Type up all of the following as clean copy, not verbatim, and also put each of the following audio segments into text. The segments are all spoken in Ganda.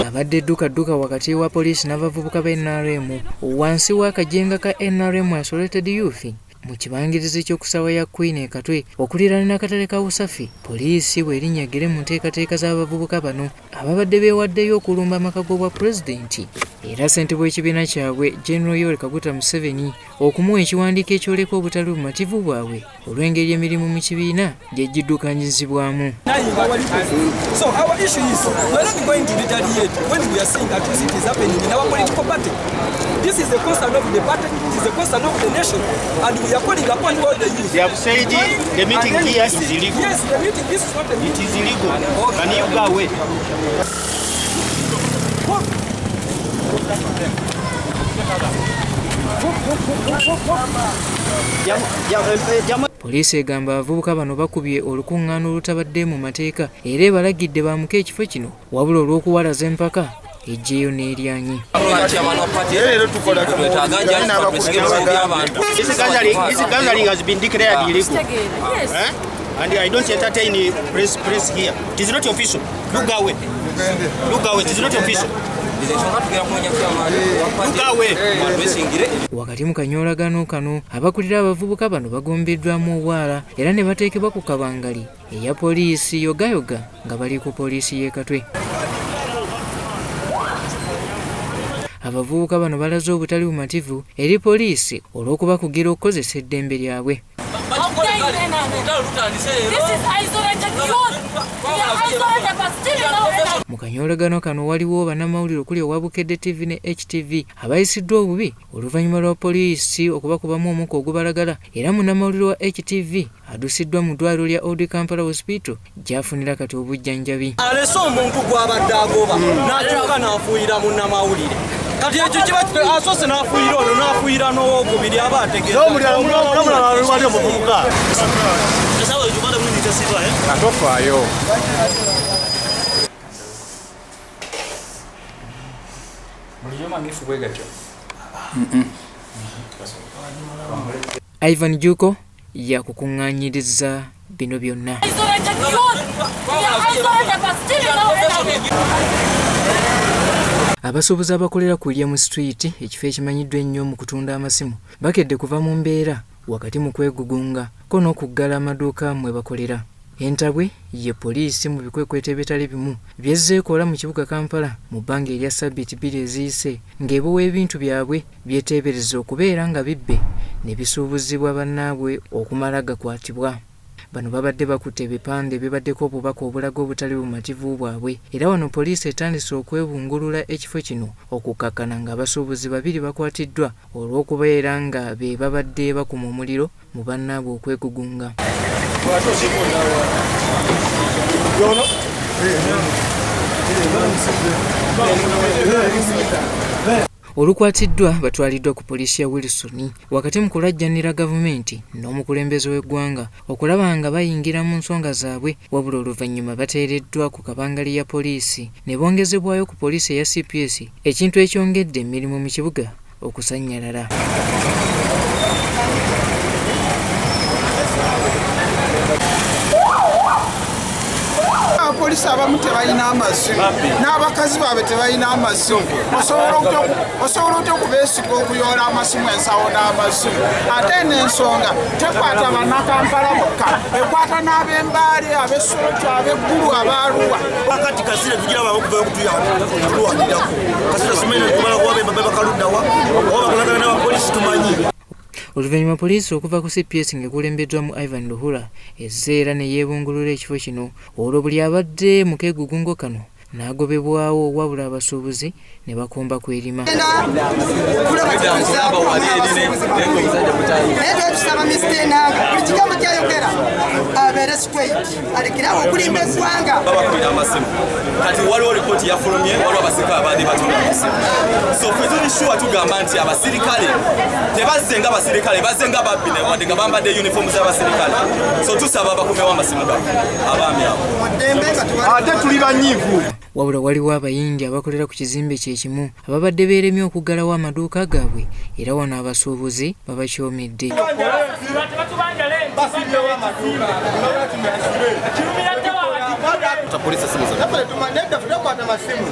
abadde dduka wakati wa poliisi n'abavubuka ba NRM wansi w'akajenga ka NRM Isolated Youth mu kibangirizi ky'okusawa ya Queen e Katwe okuliraana n'akatale ka Usafi. Poliisi bw'erinnyagire mu nteekateeka z'abavubuka bano ababadde beewaddeyo okulumba amaka g'obwa pulezidenti era ssentebe w'ekibiina kyabwe General Yoweri Kaguta Museveni okumuwa ekiwandiiko ekyoleka obutali bumativu bwabwe olw'engeri emirimu mu kibiina gye giddukanyizibwamu. So our issue is we're not going to retaliate when we are seeing atrocities happening in our political party. This is the concern of the party, it is the concern of the nation, and we are calling upon all the youth. They have said the meeting here is illegal. Yes, the meeting, this is not a meeting. It is illegal. Okay. Can you go away? Poliisi egamba abavubuka bano bakubye olukuŋŋaana olutabadde mu mateeka era ebalagidde baamuke ekifo kino wabula olw'okuwalaza empaka ejjeeyo n'eryanyi. This gathering has been declared illegal. And I don't entertain press here. It is not official. Look away. Look away. It is not official. Wakati mu kanyoolagano kano abakulira abavubuka bano bagombeddwamu obwala era ne bateekebwa ku kabangali eya poliisi yogayoga nga bali ku poliisi y'e Katwe. Abavubuka bano balaze obutali bumativu eri poliisi olw'okubakugira okukozesa eddembe lyabwe. Mu kanyoolagano kano waliwo bannamawulire okuli owabukedde TV ne HTV abayisiddwa obubi oluvannyuma lwa poliisi okubakubamu omukka ogubalagala era munnamawulire wa HTV adusiddwa mu ddwaliro lya Old Kampala Hospital gy'afunira kati obujjanjabi. Alese omuntu gw'abadde agoba n'atuuka n'afuuyira munnamawulire. Kati ekyo kiba asoose n'afuuyira ono n'afuuyira n'owokubiri aba ategeeza. Atofaayo. Ivan Juko yakukuŋŋaanyiriza bino byonna. Abasuubuzi abakolera ku William Street ekifo ekimanyiddwa ennyo mu kutunda amasimu bakedde kuva mu mbeera wakati mu kwegugunga ko n'okuggala amaduuka mwe bakolera. Entabwe ye poliisi mu bikwekweto ebitali bimu byezzeekola mu kibuga Kampala mu bbanga erya ssabbiiti 2 eziyise ng'ebowa ebintu byabwe byeteebereza okubeera nga bibbe ne bisuubuzibwa bannaabwe okumala gakwatibwa. Bano babadde bakutte ebipande bibaddeko obubaka obulaga obutali bumativu bwabwe era wano poliisi etandise okwebungulula ekifo kino okukakkana ng'abasuubuzi 2 bakwatiddwa olw'okubeera nga be babadde bakuma omuliro mu bannaabwe okwegugunga. Olukwatiddwa batwaliddwa ku poliisi ya Wilson wakati mu kulajjanira gavumenti n'omukulembeze w'eggwanga okulaba nga bayingira mu nsonga zaabwe wabula oluvannyuma bateereddwa ku kabangali ya poliisi ne bongezebwayo ku poliisi eya CPS ekintu ekyongedde emirimu mu kibuga okusannyalala. Poliisi abamu tebalina amasimu n'abakazi baabwe tebalina amasimu. Osobola otya okubeesiga okuyoola amasimu ensawo n'amasimu ate n'ensonga tekwata bannakampala bokka ekwata n'ab'embaale ab'essoki ab'eggulu abaaluwa wakati kasire tugira bakuvayo kutulwanirako kasire somene kumala kuba bakaluddawa oba bakolagana n'abapoliisi tumanyi. Oluvannyuma poliisi okuva ku CPS ng'ekulembeddwamu Ivan Luhura ezze era ne yeebungulula ekifo kino olwo buli abadde mu keegugungo kano n'agobebwawo wabula abasuubuzi ne bakomba kwerima. Kati waliwo lipooti yafulumye waliwo abasirikale abandi batunda amasimu. So ffe tuli sure tugamba nti abasirikale tebazze nga abasirikale bazze nga babbi wadde nga bambadde yunifoomu z'abasirikale. So tusaba abakumewo amasimu gaffe abaami abo. Ate tuli banyiivu. Wabula waliwo abayindi abakolera ku kizimbe kye kimu ababadde beeremye okuggalawo amaduuka gaabwe era wano abasuubuzi babakyomedde. bakwata police simu zonna naye tumanedda tunakwata masimu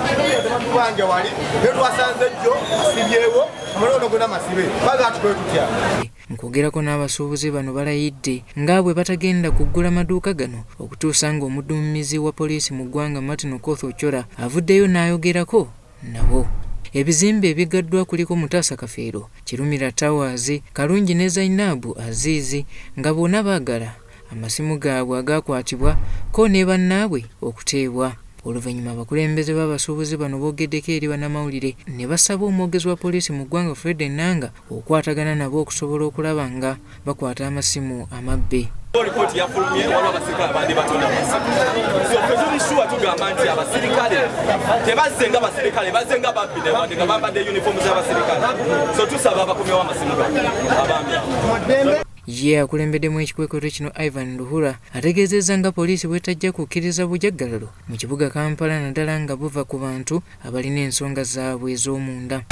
wange wali netwasanze jjo asibyewo amaloono gonna masibe baga tukwe tutya. Nkwogerako n'abasuubuzi bano balayidde nga bwe batagenda kuggula maduuka gano okutuusa ng'omuduumizi wa poliisi mu ggwanga Martin Okoth Ochola avuddeyo n'ayogerako nabo. Ebizimbe ebigaddwa kuliko Mutaasa Kafeero, Kirumira Towers, Kalungi ne Zainabu Azizi nga bonna baagala amasimu gaabwe agaakwatibwa ko ne bannaabwe okuteebwa. Oluvannyuma abakulembeze b'abasuubuzi bano boogeddeko eri bannamawulire ne basaba omwogezi wa poliisi mu ggwanga Fred Enanga okwatagana nabo okusobola okulaba nga bakwata amasimu amabbe. Ripoti yafulumye waliwo abasirikale abandi batonda amasimu. So ffe tuli sure tugamba nti abasirikale tebazze nga basirikale bazze nga babbi ne wadde nga bambadde yunifoomu z'abasirikale. So tusaba abakumyewo amasimu gano abambi awo. Ye akulembeddemu ekikwekweto kino Ivan Luhura ategeezezza nga poliisi bwetajja kukkiriza bujaggalalo mu kibuga Kampala naddala nga buva ku bantu abalina ensonga zaabwe ez'omunda.